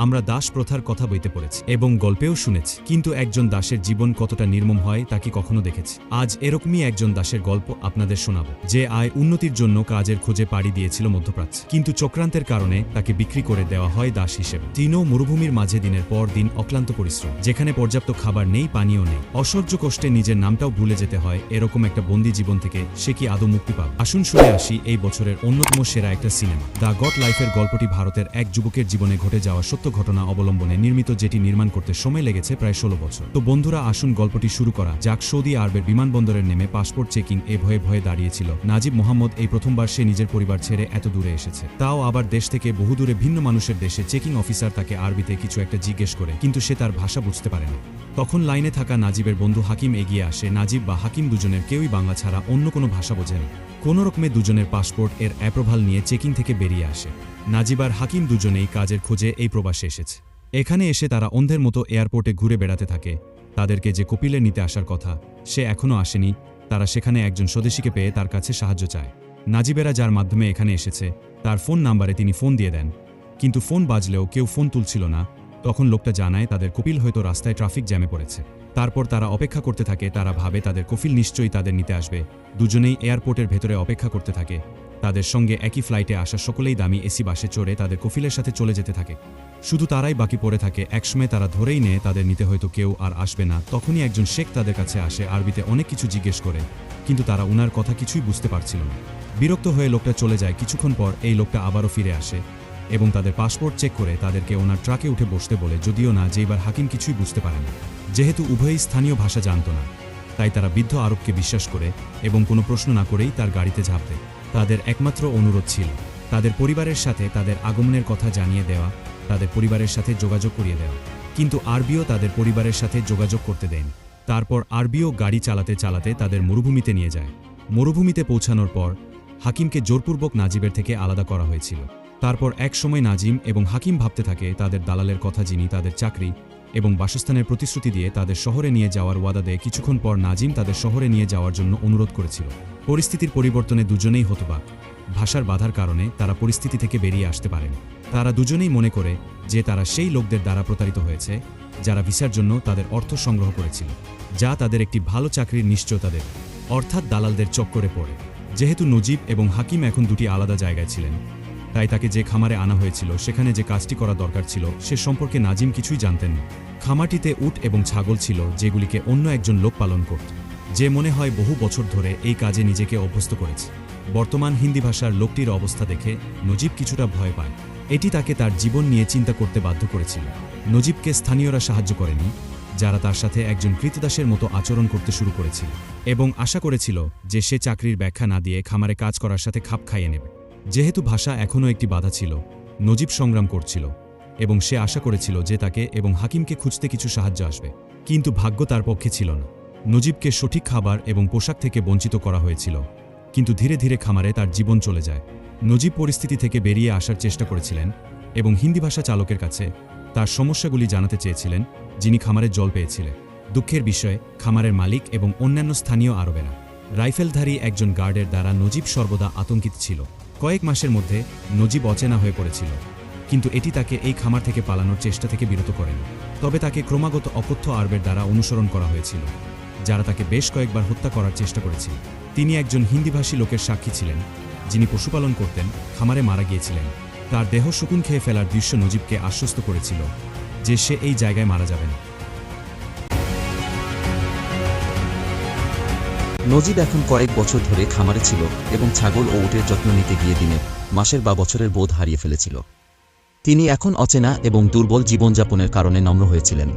আমরা দাস প্রথার কথা বইতে পড়েছি এবং গল্পেও শুনেছি, কিন্তু একজন দাসের জীবন কতটা নির্মম হয় তা কি কখনো দেখেছি? আজ এরকমই একজন দাসের গল্প আপনাদের শোনাব, যে আয় উন্নতির জন্য কাজের খোঁজে পাড়ি দিয়েছিল মধ্যপ্রাচ্যে, কিন্তু চক্রান্তের কারণে তাকে বিক্রি করে দেওয়া হয় দাস হিসেবে। তিনও মরুভূমির মাঝে দিনের পর দিন অক্লান্ত পরিশ্রম, যেখানে পর্যাপ্ত খাবার নেই, পানীয় নেই, অসহ্য কষ্টে নিজের নামটাও ভুলে যেতে হয়। এরকম একটা বন্দী জীবন থেকে সে কি আদৌ মুক্তি পাবে? আসুন শুনে আসি এই বছরের অন্যতম সেরা একটা সিনেমা, দ্য গট লাইফের গল্পটি ভারতের এক যুবকের জীবনে ঘটে যাওয়া সত্য ঘটনা অবলম্বনে নির্মিত, যেটি নির্মাণ করতে সময় লেগেছে প্রায় 16 বছর। তো বন্ধুরা, আসুন গল্পটি শুরু করা যাক। সৌদি আরবের বিমানবন্দরের নেমে পাসপোর্ট চেকিং এ ভয়ে ভয়ে দাঁড়িয়েছিল নাজিব মোহাম্মদ। এই প্রথমবার সে নিজের পরিবার ছেড়ে এত দূরে এসেছে, তাও আবার দেশ থেকে বহু দূরে, ভিন্ন মানুষের দেশে। চেকিং অফিসার তাকে আরবিতে কিছু একটা জিজ্ঞেস করে, কিন্তু সে তার ভাষা বুঝতে পারে না। তখন লাইনে থাকা নাজিবের বন্ধু হাকিম এগিয়ে আসে। নাজিব বা হাকিম দুজনের কেউই বাংলা ছাড়া অন্য কোনো ভাষা বোঝে না। কোনোরকমে দুজনের পাসপোর্ট এর অ্যাপ্রুভাল নিয়ে চেকিং থেকে বেরিয়ে আসে। নাজিব আর হাকিম দুজনেই কাজের খোঁজে এই প্রবাসে এসেছে। এখানে এসে তারা অন্ধের মতো এয়ারপোর্টে ঘুরে বেড়াতে থাকে। তাদেরকে যে কপিলে নিতে আসার কথা, সে এখনও আসেনি। তারা সেখানে একজন স্বদেশীকে পেয়ে তার কাছে সাহায্য চায়। নাজিবেরা যার মাধ্যমে এখানে এসেছে তার ফোন নাম্বারে তিনি ফোন দিয়ে দেন, কিন্তু ফোন বাজলেও কেউ ফোন তুলছিল না। তখন লোকটা জানায় তাদের কপিল হয়তো রাস্তায় ট্রাফিক জ্যামে পড়েছে। তারপর তারা অপেক্ষা করতে থাকে। তারা ভাবে তাদের কফিল নিশ্চয়ই তাদের নিতে আসবে। দুজনেই এয়ারপোর্টের ভেতরে অপেক্ষা করতে থাকে। তাদের সঙ্গে একই ফ্লাইটে আসা সকলেই দামি এসি বাসে চড়ে তাদের কফিলের সাথে চলে যেতে থাকে। শুধু তারাই বাকি পড়ে থাকে। একসময় তারা ধরেই নেয় তাদের নিতে হয়তো কেউ আর আসবে না। তখনই একজন শেখ তাদের কাছে আসে, আরবিতে অনেক কিছু জিজ্ঞেস করে, কিন্তু তারা উনার কথা কিছুই বুঝতে পারছিল না। বিরক্ত হয়ে লোকটা চলে যায়। কিছুক্ষণ পর এই লোকটা আবারও ফিরে আসে এবং তাদের পাসপোর্ট চেক করে তাদেরকে ওনার ট্রাকে উঠে বসতে বলে, যদিও না, যে এবার হাকিম কিছুই বুঝতে পারে না। যেহেতু উভয়ই স্থানীয় ভাষা জানত না, তাই তারা বৃদ্ধ আরবকে বিশ্বাস করে এবং কোনো প্রশ্ন না করেই তার গাড়িতে ঝাঁপ দেয়। তাদের একমাত্র অনুরোধ ছিল তাদের পরিবারের সাথে তাদের আগমনের কথা জানিয়ে দেওয়া, তাদের পরিবারের সাথে যোগাযোগ করিয়ে দেওয়া। কিন্তু আরবিও তাদের পরিবারের সাথে যোগাযোগ করতে দেয়নি। তারপর আরবিও গাড়ি চালাতে চালাতে তাদের মরুভূমিতে নিয়ে যায়। মরুভূমিতে পৌঁছানোর পর হাকিমকে জোরপূর্বক নাজিবের থেকে আলাদা করা হয়েছিল। তারপর এক সময় নাজিম এবং হাকিম ভাবতে থাকে তাদের দালালের কথা, যিনি তাদের চাকরি এবং বাসস্থানের প্রতিশ্রুতি দিয়ে তাদের শহরে নিয়ে যাওয়ার ওয়াদা দেয়। কিছুক্ষণ পর নাজিম তাদের শহরে নিয়ে যাওয়ার জন্য অনুরোধ করেছিল। পরিস্থিতির পরিবর্তনে দুজনেই হতবাক। ভাষার বাধার কারণে তারা পরিস্থিতি থেকে বেরিয়ে আসতে পারেন। তারা দুজনেই মনে করে যে তারা সেই লোকদের দ্বারা প্রতারিত হয়েছে যারা ভিসার জন্য তাদের অর্থ সংগ্রহ করেছিল, যা তাদের একটি ভালো চাকরির নিশ্চয়তা দেবে, অর্থাৎ দালালদের চক্করে পড়ে। যেহেতু নজিব এবং হাকিম এখন দুটি আলাদা জায়গায় ছিলেন, তাই তাকে যে খামারে আনা হয়েছিল সেখানে যে কাজটি করা দরকার ছিল সে সম্পর্কে নাজিম কিছুই জানতেন না। খামারটিতে উট এবং ছাগল ছিল, যেগুলিকে অন্য একজন লোক পালন করত, যে মনে হয় বহু বছর ধরে এই কাজে নিজেকে অভ্যস্ত করেছে। বর্তমান হিন্দি ভাষার লোকটির অবস্থা দেখে নজিব কিছুটা ভয় পায়। এটি তাকে তার জীবন নিয়ে চিন্তা করতে বাধ্য করেছিল। নজিবকে স্থানীয়রা সাহায্য করেনি, যারা তার সাথে একজন কৃতদাসের মতো আচরণ করতে শুরু করেছিল এবং আশা করেছিল যে সে চাকরির ব্যাখ্যা না দিয়ে খামারে কাজ করার সাথে খাপ খাইয়ে নেবে। যেহেতু ভাষা এখনও একটি বাধা ছিল, নজিব সংগ্রাম করছিল এবং সে আশা করেছিল যে তাকে এবং হাকিমকে খুঁজতে কিছু সাহায্য আসবে, কিন্তু ভাগ্য তার পক্ষে ছিল না। নজিবকে সঠিক খাবার এবং পোশাক থেকে বঞ্চিত করা হয়েছিল, কিন্তু ধীরে ধীরে খামারে তার জীবন চলে যায়। নজিব পরিস্থিতি থেকে বেরিয়ে আসার চেষ্টা করেছিলেন এবং হিন্দি ভাষা চালকের কাছে তার সমস্যাগুলি জানাতে চেয়েছিলেন, যিনি খামারের জল পেয়েছিলেন। দুঃখের বিষয়ে খামারের মালিক এবং অন্যান্য স্থানীয় আরবেরা রাইফেলধারী একজন গার্ডের দ্বারা নজিব সর্বদা আতঙ্কিত ছিল। কয়েক মাসের মধ্যে নজিব অচেনা হয়ে পড়েছিল, কিন্তু এটি তাকে এই খামার থেকে পালানোর চেষ্টা থেকে বিরত করেনি। তবে তাকে ক্রমাগত অকথ্য আরবের দ্বারা অনুসরণ করা হয়েছিল, যারা তাকে বেশ কয়েকবার হত্যা করার চেষ্টা করেছিল। তিনি একজন হিন্দিভাষী লোকের সাক্ষী ছিলেন, যিনি পশুপালন করতেন, খামারে মারা গিয়েছিলেন। তার দেহ শুকুন খেয়ে ফেলার দৃশ্য নজিবকে আশ্বস্ত করেছিল যে সে এই জায়গায় মারা যাবে না। নজিব এখন কয়েক বছর ধরে খামারে ছিল এবং ছাগল ও উটের যত্ন নিতে গিয়ে দিনের, মাসের বা বছরের বোধ হারিয়ে ফেলেছিল। তিনি এখন অচেনা এবং দুর্বল জীবনযাপনের কারণে নম্র হয়েছিলেন।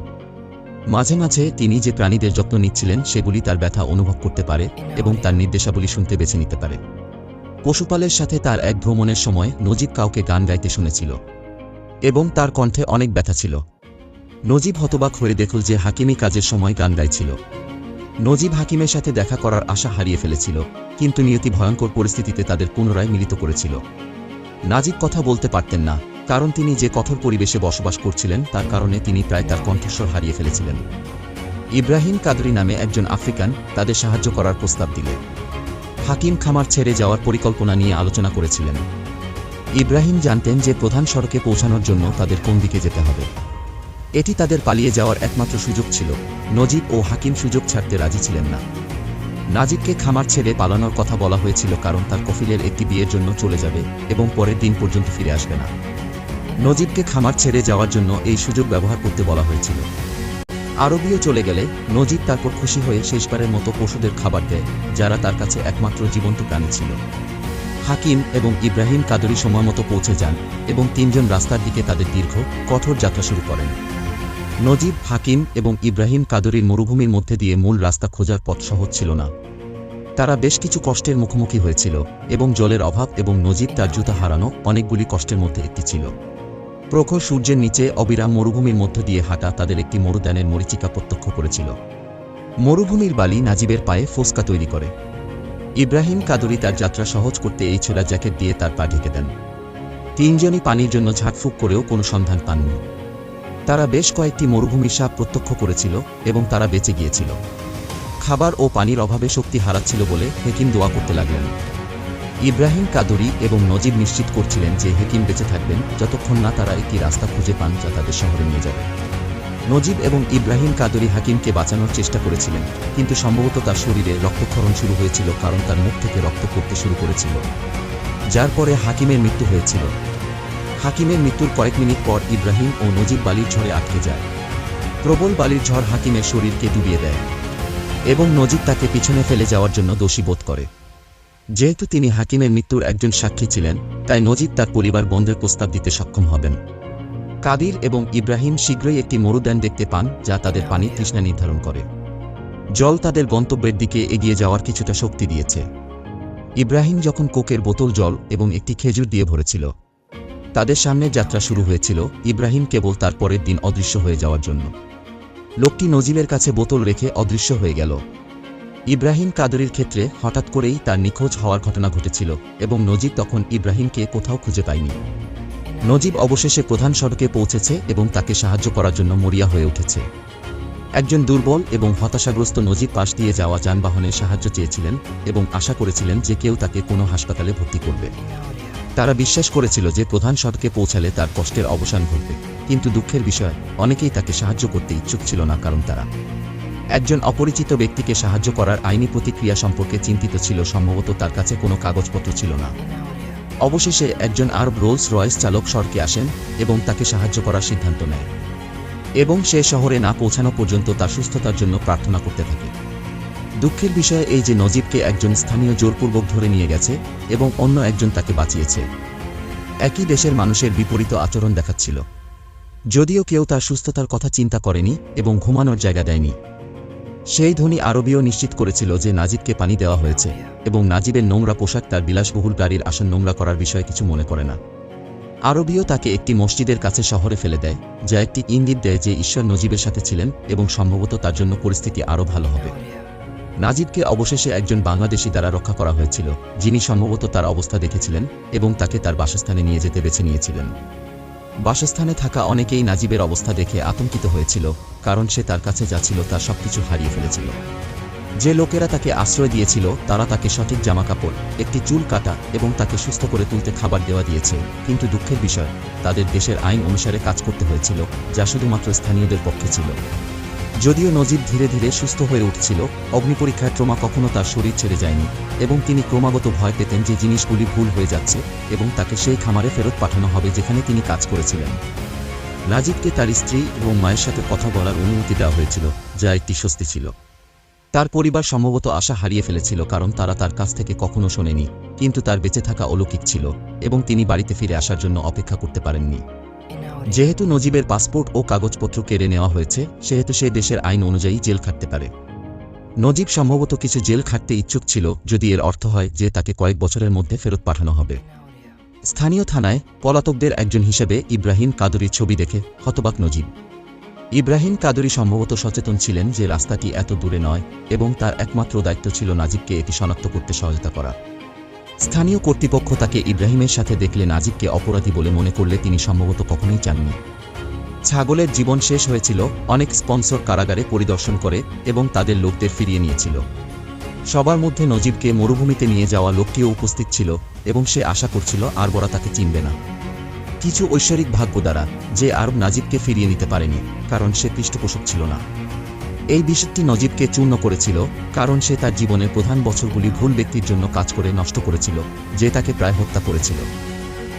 মাঝে মাঝে তিনি যে প্রাণীদের যত্ন নিচ্ছিলেন সেগুলি তার ব্যথা অনুভব করতে পারে এবং তার নির্দেশাবলী শুনতে বেছে নিতে পারে। পশুপালের সাথে তার এক ভ্রমণের সময় নজিব কাউকে গান গাইতে শুনেছিল এবং তার কণ্ঠে অনেক ব্যথা ছিল। নজিব হতবাক হয়ে দেখল যে হাকিমি কাজের সময় গান গাইছিল। নজিব হাকিমের সাথে দেখা করার আশা হারিয়ে ফেলেছিল, কিন্তু নিয়তি ভয়ঙ্কর পরিস্থিতিতে তাদের পুনরায় মিলিত করেছিল। নাজিব কথা বলতে পারতেন না, কারণ তিনি যে কঠোর পরিবেশে বসবাস করছিলেন তার কারণে তিনি প্রায় তার কণ্ঠস্বর হারিয়ে ফেলেছিলেন। ইব্রাহিম কাদরি নামে একজন আফ্রিকান তাদের সাহায্য করার প্রস্তাব দিলেন। হাকিম খামার ছেড়ে যাওয়ার পরিকল্পনা নিয়ে আলোচনা করেছিলেন। ইব্রাহিম জানতেন যে প্রধান সড়কে পৌঁছানোর জন্য তাদের কোন দিকে যেতে হবে। এটি তাদের পালিয়ে যাওয়ার একমাত্র সুযোগ ছিল। নজিব ও হাকিম সুযোগ ছাড়তে রাজি ছিলেন না। নাজিবকে খামার ছেড়ে পালানোর কথা বলা হয়েছিল কারণ তার কফিলের একটি বিয়ের জন্য চলে যাবে এবং পরের দিন পর্যন্ত ফিরে আসবে না। নজিবকে খামার ছেড়ে যাওয়ার জন্য এই সুযোগ ব্যবহার করতে বলা হয়েছিল। আরবীয় চলে গেলে নজিব তারপর খুশি হয়ে শেষবারের মতো পশুদের খাবার দেয়, যারা তার কাছে একমাত্র জীবন্ত প্রাণী ছিল। হাকিম এবং ইব্রাহিম কাদরি সময়মতো পৌঁছে যান এবং তিনজন রাস্তার দিকে তাদের দীর্ঘ, কঠোর যাত্রা শুরু করেন। নজিব, হাকিম এবং ইব্রাহিম কাদরির মরুভূমির মধ্যে দিয়ে মূল রাস্তা খোঁজার পথ সহজ ছিল না। তারা বেশ কিছু কষ্টের মুখোমুখি হয়েছিল এবং জলের অভাব এবং নজিব তার জুতা হারানো অনেকগুলি কষ্টের মধ্যে একটি ছিল। প্রখর সূর্যের নিচে অবিরাম মরুভূমির মধ্য দিয়ে হাঁটা তাদের একটি মরুদ্যানের মরীচিকা প্রত্যক্ষ করেছিল। মরুভূমির বালি নাজিবের পায়ে ফোসকা তৈরি করে। ইব্রাহিম কাদরি তার যাত্রা সহজ করতে এই ছোলা জ্যাকেট দিয়ে তার পা ঢেকে দেন। তিনজনই পানির জন্য ঝাঁকফুঁক করেও কোনো সন্ধান পাননি। তারা বেশ কয়েকটি মরুভূমির সাপ প্রত্যক্ষ করেছিল এবং তারা বেঁচে গিয়েছিল। খাবার ও পানির অভাবে শক্তি হারাচ্ছিল বলে হেকিম দোয়া করতে লাগলেন। ইব্রাহিম কাদরি এবং নজিব নিশ্চিত করছিলেন যে হেকিম বেঁচে থাকবেন যতক্ষণ না তারা একটি রাস্তা খুঁজে পান যা তাদের শহরে নিয়ে যাবে। নজিব এবং ইব্রাহিম কাদরি হাকিমকে বাঁচানোর চেষ্টা করেছিলেন, কিন্তু সম্ভবত তার শরীরে রক্তক্ষরণ শুরু হয়েছিল কারণ তার মুখ থেকে রক্ত পড়তে শুরু করেছিল, যার পরে হাকিমের মৃত্যু হয়েছিল। হাকিমের মৃত্যুর কয়েক মিনিট পর ইব্রাহিম ও নজিব বালির ঝড়ে আটকে যায়। প্রবল বালির ঝড় হাকিমের শরীরকে ডুবিয়ে দেয় এবং নজিব তাকে পিছনে ফেলে যাওয়ার জন্য দোষী বোধ করে। যেহেতু তিনি হাকিমের মৃত্যুর একজন সাক্ষী ছিলেন, তাই নজিব তার পরিবার বন্ধের প্রস্তাব দিতে সক্ষম হবেন। কাদির এবং ইব্রাহিম শীঘ্রই একটি মরুদ্যান দেখতে পান যা তাদের পানির তৃষ্ণা নির্ধারণ করে। জল তাদের গন্তব্যের দিকে এগিয়ে যাওয়ার কিছুটা শক্তি দিয়েছে। ইব্রাহিম যখন কোকের বোতল, জল এবং একটি খেজুর দিয়ে ভরেছিল, তাদের সামনে যাত্রা শুরু হয়েছিল। ইব্রাহিম কেবল তার পরের দিন অদৃশ্য হয়ে যাওয়ার জন্য। লোকটি নজিবের কাছে বোতল রেখে অদৃশ্য হয়ে গেল। ইব্রাহিম কাদরির ক্ষেত্রে হঠাৎ করেই তার নিখোঁজ হওয়ার ঘটনা ঘটেছিল এবং নজিব তখন ইব্রাহিমকে কোথাও খুঁজে পায়নি। নজিব অবশেষে প্রধান সড়কে পৌঁছেছে এবং তাকে সাহায্য করার জন্য মরিয়া হয়ে উঠেছে। একজন দুর্বল এবং হতাশাগ্রস্ত নজিব পাশ দিয়ে যাওয়া যানবাহনের সাহায্য চেয়েছিলেন এবং আশা করেছিলেন যে কেউ তাকে কোনো হাসপাতালে ভর্তি করবে। তারা বিশ্বাস করেছিল যে প্রধান সড়কে পৌঁছালে তার কষ্টের অবসান ঘটবে, কিন্তু দুঃখের বিষয়, অনেকেই তাকে সাহায্য করতে ইচ্ছুক ছিল না কারণ তারা একজন অপরিচিত ব্যক্তিকে সাহায্য করার আইনি প্রতিক্রিয়া সম্পর্কে চিন্তিত ছিল। সম্ভবত তার কাছে কোনো কাগজপত্র ছিল না। অবশেষে একজন আরব রোলস রয়েস চালক সড়কে আসেন এবং তাকে সাহায্য করার সিদ্ধান্ত নেয় এবং সে শহরে না পৌঁছানো পর্যন্ত তার সুস্থতার জন্য প্রার্থনা করতে থাকে। দুঃখের বিষয় এই যে নজিবকে একজন স্থানীয় জোরপূর্বক ধরে নিয়ে গেছে এবং অন্য একজন তাকে বাঁচিয়েছে। একই দেশের মানুষের বিপরীত আচরণ দেখাচ্ছিল, যদিও কেউ তার সুস্থতার কথা চিন্তা করেনি এবং ঘুমানোর জায়গা দেয়নি। সেই ধনী আরবীয় নিশ্চিত করেছিল যে নাজিবকে পানি দেওয়া হয়েছে এবং নাজিবের নোংরা পোশাক তার বিলাসবহুল গাড়ির আসন নোংরা করার বিষয়ে কিছু মনে করে না। আরবীয় তাকে একটি মসজিদের কাছে শহরে ফেলে দেয়, যা একটি ইঙ্গিত দেয় যে ঈশ্বর নজিবের সাথে ছিলেন এবং সম্ভবত তার জন্য পরিস্থিতি আরও ভালো হবে। নাজিবকে অবশেষে একজন বাংলাদেশি দ্বারা রক্ষা করা হয়েছিল, যিনি সম্ভবত তার অবস্থা দেখেছিলেন এবং তাকে তার বাসস্থানে নিয়ে যেতে বেছে নিয়েছিলেন। বাসস্থানে থাকা অনেকেই নাজিবের অবস্থা দেখে আতঙ্কিত হয়েছিল, কারণ সে তার কাছে যা ছিল তার সবকিছু হারিয়ে ফেলেছিল। যে লোকেরা তাকে আশ্রয় দিয়েছিল তারা তাকে সঠিক জামাকাপড়, একটি চুল কাটা এবং তাকে সুস্থ করে তুলতে খাবার দেওয়া দিয়েছে, কিন্তু দুঃখের বিষয়, তাদের দেশের আইন অনুসারে কাজ করতে হয়েছিল, যা শুধুমাত্র স্থানীয়দের পক্ষে ছিল। যদিও নজিব ধীরে ধীরে সুস্থ হয়ে উঠছিল, অগ্নিপরীক্ষার ট্রমা কখনো তার শরীর ছেড়ে যায়নি এবং তিনি ক্রমাগত ভয় পেতেন যে জিনিসগুলি ভুল হয়ে যাচ্ছে এবং তাকে সেই খামারে ফেরত পাঠানো হবে যেখানে তিনি কাজ করেছিলেন। নাজিবকে তার স্ত্রী এবং মায়ের সাথে কথা বলার অনুমতি দেওয়া হয়েছিল, যা একটি স্বস্তি ছিল। তার পরিবার সম্ভবত আশা হারিয়ে ফেলেছিল কারণ তারা তার কাছ থেকে কখনো শোনেনি, কিন্তু তার বেঁচে থাকা অলৌকিক ছিল এবং তিনি বাড়িতে ফিরে আসার জন্য অপেক্ষা করতে পারেননি। যেহেতু নজিবের পাসপোর্ট ও কাগজপত্র কেড়ে নেওয়া হয়েছে, সেহেতু সে দেশের আইন অনুযায়ী জেল খাটতে পারে। নজিব সম্ভবত কিছু জেল খাটতে ইচ্ছুক ছিল যদি এর অর্থ হয় যে তাকে কয়েক বছরের মধ্যে ফেরত পাঠানো হবে। স্থানীয় থানায় পলাতকদের একজন হিসেবে ইব্রাহিম কাদরির ছবি দেখে হতবাক নজিব। ইব্রাহিম কাদরি সম্ভবত সচেতন ছিলেন যে রাস্তাটি এত দূরে নয় এবং তার একমাত্র দায়িত্ব ছিল নাজিবকে এটি শনাক্ত করতে সহায়তা করা। স্থানীয় কর্তৃপক্ষ তাকে ইব্রাহিমের সাথে দেখলে নাজিবকে অপরাধী বলে মনে করলে তিনি সম্ভবত কখনোই চাননি। ছাগলের জীবন শেষ হয়েছিল, অনেক স্পন্সর কারাগারে পরিদর্শন করে এবং তাদের লোকদের ফিরিয়ে নিয়েছিল। সবার মধ্যে নজিবকে মরুভূমিতে নিয়ে যাওয়া লোকটিও উপস্থিত ছিল এবং সে আশা করছিল আরবরা তাকে চিনবে না। কিছু ঐশ্বরিক ভাগ্য দ্বারা যে আরব নাজিবকে ফিরিয়ে নিতে পারেনি, কারণ সে পৃষ্ঠপোষক ছিল না। এই বিষয়টি নজিবকে চূর্ণ করেছিল, কারণ সে তার জীবনের প্রধান বছরগুলি ভুল ব্যক্তির জন্য কাজ করে নষ্ট করেছিল, যে তাকে প্রায় হত্যা করেছিল।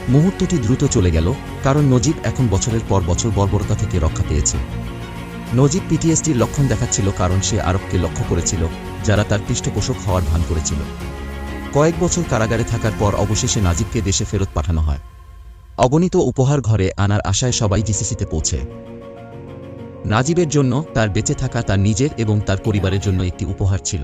মুহূর্তটি দ্রুত চলে গেল, কারণ নজিব এখন বছরের পর বছর বর্বরতা থেকে রক্ষা পেয়েছে। নজিব পিটিএসডির লক্ষণ দেখাচ্ছিল, কারণ সে আরবকে লক্ষ্য করেছিল যারা তার পৃষ্ঠপোষক হওয়ার ভান করেছিল। কয়েক বছর কারাগারে থাকার পর অবশেষে নাজিবকে দেশে ফেরত পাঠানো হয়। অগণিত উপহার ঘরে আনার আশায় সবাই জিসিসিতে পৌঁছে। নাজিবের জন্য তার বেঁচে থাকা তার নিজের এবং তার পরিবারের জন্য একটি উপহার ছিল।